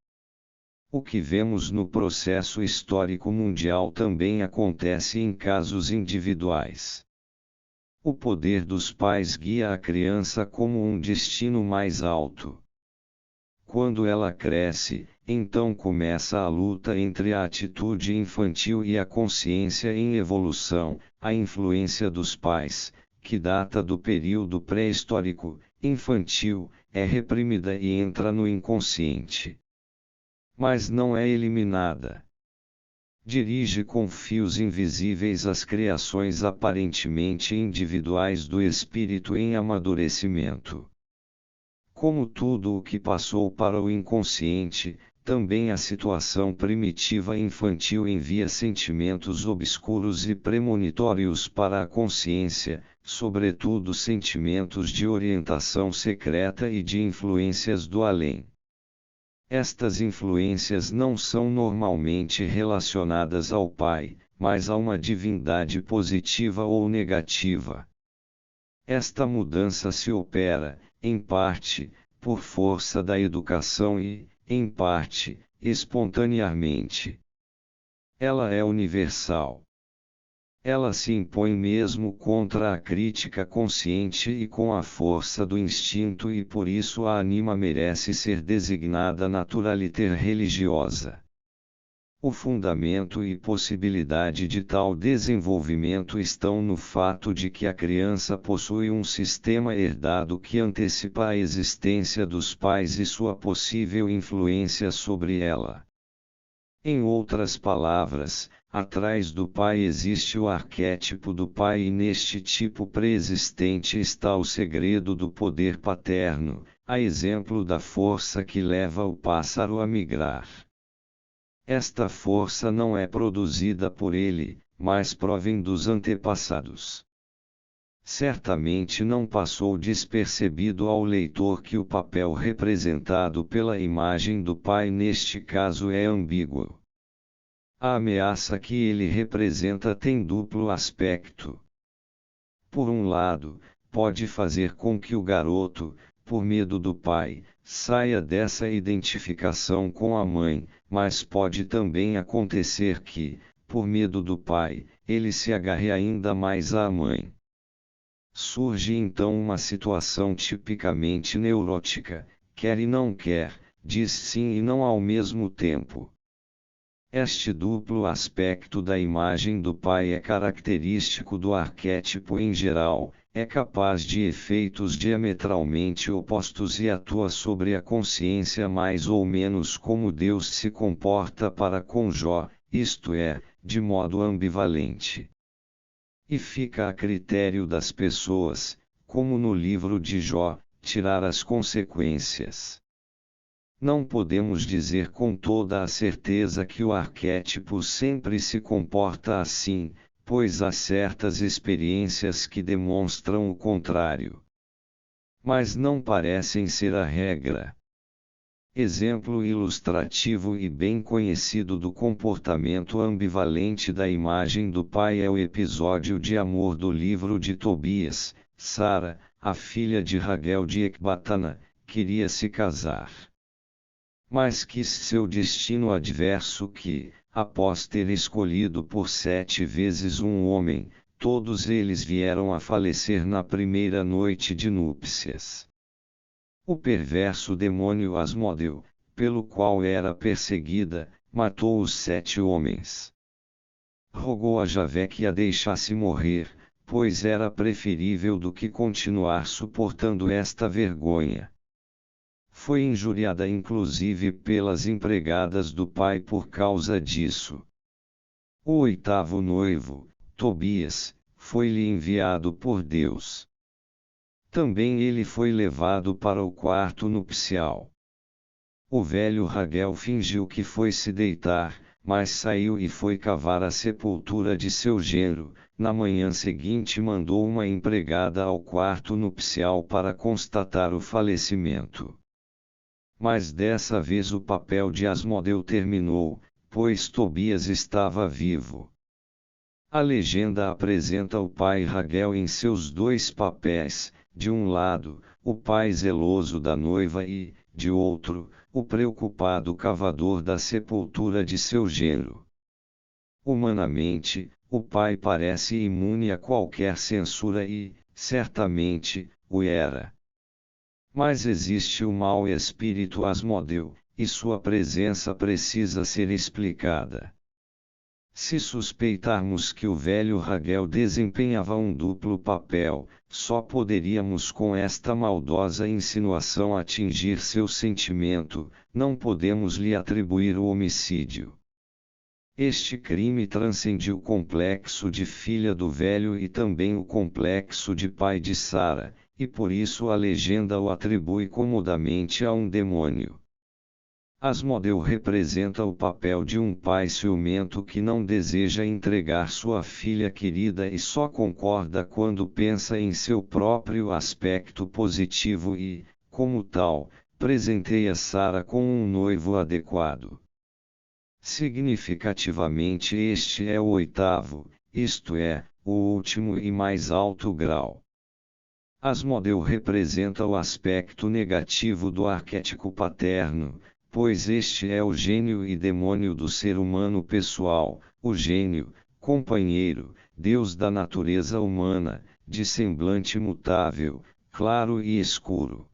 O que vemos no processo histórico mundial também acontece em casos individuais. O poder dos pais guia a criança como um destino mais alto. Quando ela cresce, então começa a luta entre a atitude infantil e a consciência em evolução. A influência dos pais, que data do período pré-histórico, infantil, é reprimida e entra no inconsciente. Mas não é eliminada. Dirige com fios invisíveis as criações aparentemente individuais do espírito em amadurecimento. Como tudo o que passou para o inconsciente, também a situação primitiva infantil envia sentimentos obscuros e premonitórios para a consciência, sobretudo sentimentos de orientação secreta e de influências do além. Estas influências não são normalmente relacionadas ao pai, mas a uma divindade positiva ou negativa. Esta mudança se opera, em parte, por força da educação e, em parte, espontaneamente. Ela é universal. Ela se impõe mesmo contra a crítica consciente e com a força do instinto e por isso a anima merece ser designada naturaliter religiosa. O fundamento e possibilidade de tal desenvolvimento estão no fato de que a criança possui um sistema herdado que antecipa a existência dos pais e sua possível influência sobre ela. Em outras palavras, atrás do pai existe o arquétipo do pai e neste tipo pré-existente está o segredo do poder paterno, a exemplo da força que leva o pássaro a migrar. Esta força não é produzida por ele, mas provém dos antepassados. Certamente não passou despercebido ao leitor que o papel representado pela imagem do pai neste caso é ambíguo. A ameaça que ele representa tem duplo aspecto. Por um lado, pode fazer com que o garoto, por medo do pai, saia dessa identificação com a mãe, mas pode também acontecer que, por medo do pai, ele se agarre ainda mais à mãe. Surge então uma situação tipicamente neurótica, quer e não quer, diz sim e não ao mesmo tempo. Este duplo aspecto da imagem do pai é característico do arquétipo em geral, é capaz de efeitos diametralmente opostos e atua sobre a consciência mais ou menos como Deus se comporta para com Jó, isto é, de modo ambivalente. E fica a critério das pessoas, como no livro de Jó, tirar as consequências. Não podemos dizer com toda a certeza que o arquétipo sempre se comporta assim, pois há certas experiências que demonstram o contrário. Mas não parecem ser a regra. Exemplo ilustrativo e bem conhecido do comportamento ambivalente da imagem do pai é o episódio de amor do livro de Tobias. Sara, a filha de Raguel de Ecbatana, queria se casar. Mas quis seu destino adverso que, após ter escolhido por 7 vezes um homem, todos eles vieram a falecer na primeira noite de núpcias. O perverso demônio Asmodeu, pelo qual era perseguida, matou os 7 homens. Rogou a Javé que a deixasse morrer, pois era preferível do que continuar suportando esta vergonha. Foi injuriada inclusive pelas empregadas do pai por causa disso. O 8º noivo, Tobias, foi-lhe enviado por Deus. Também ele foi levado para o quarto nupcial. O velho Raguel fingiu que foi se deitar, mas saiu e foi cavar a sepultura de seu genro. Na manhã seguinte mandou uma empregada ao quarto nupcial para constatar o falecimento. Mas dessa vez o papel de Asmodeu terminou, pois Tobias estava vivo. A legenda apresenta o pai Raguel em seus 2 papéis, de um lado, o pai zeloso da noiva e, de outro, o preocupado cavador da sepultura de seu genro. Humanamente, o pai parece imune a qualquer censura e, certamente, o era. Mas existe o mau espírito Asmodeu, e sua presença precisa ser explicada. Se suspeitarmos que o velho Raguel desempenhava um duplo papel, só poderíamos com esta maldosa insinuação atingir seu sentimento, não podemos lhe atribuir o homicídio. Este crime transcende o complexo de filha do velho e também o complexo de pai de Sara, e por isso a legenda o atribui comodamente a um demônio. Asmodeu representa o papel de um pai ciumento que não deseja entregar sua filha querida e só concorda quando pensa em seu próprio aspecto positivo e, como tal, presenteia Sara com um noivo adequado. Significativamente este é o 8º, isto é, o último e mais alto grau. Asmodeu representa o aspecto negativo do arquétipo paterno, pois este é o gênio e demônio do ser humano pessoal, o gênio, companheiro, Deus da natureza humana, de semblante mutável, claro e escuro.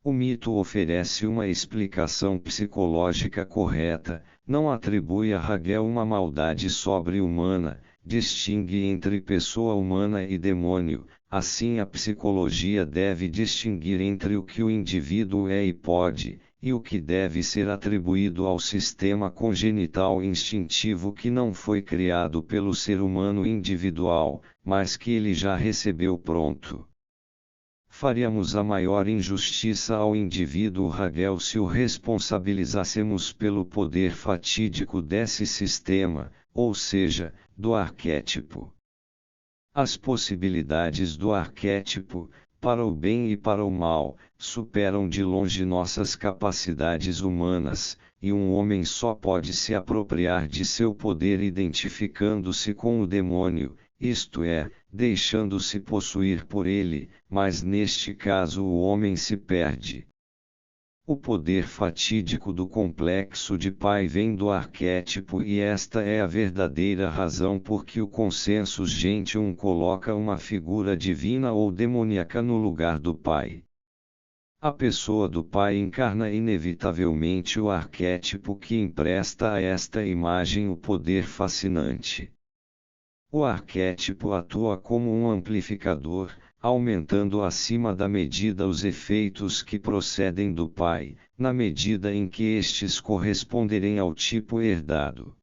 O mito oferece uma explicação psicológica correta, não atribui a Raguel uma maldade sobre-humana, distingue entre pessoa humana e demônio. Assim a psicologia deve distinguir entre o que o indivíduo é e pode, e o que deve ser atribuído ao sistema congenital instintivo que não foi criado pelo ser humano individual, mas que ele já recebeu pronto. Faríamos a maior injustiça ao indivíduo Raguel se o responsabilizássemos pelo poder fatídico desse sistema, ou seja, do arquétipo. As possibilidades do arquétipo, para o bem e para o mal, superam de longe nossas capacidades humanas, e um homem só pode se apropriar de seu poder identificando-se com o demônio, isto é, deixando-se possuir por ele, mas neste caso o homem se perde. O poder fatídico do complexo de pai vem do arquétipo e esta é a verdadeira razão por que o consensus gentium coloca uma figura divina ou demoníaca no lugar do pai. A pessoa do pai encarna inevitavelmente o arquétipo que empresta a esta imagem o poder fascinante. O arquétipo atua como um amplificador, aumentando acima da medida os efeitos que procedem do pai, na medida em que estes corresponderem ao tipo herdado.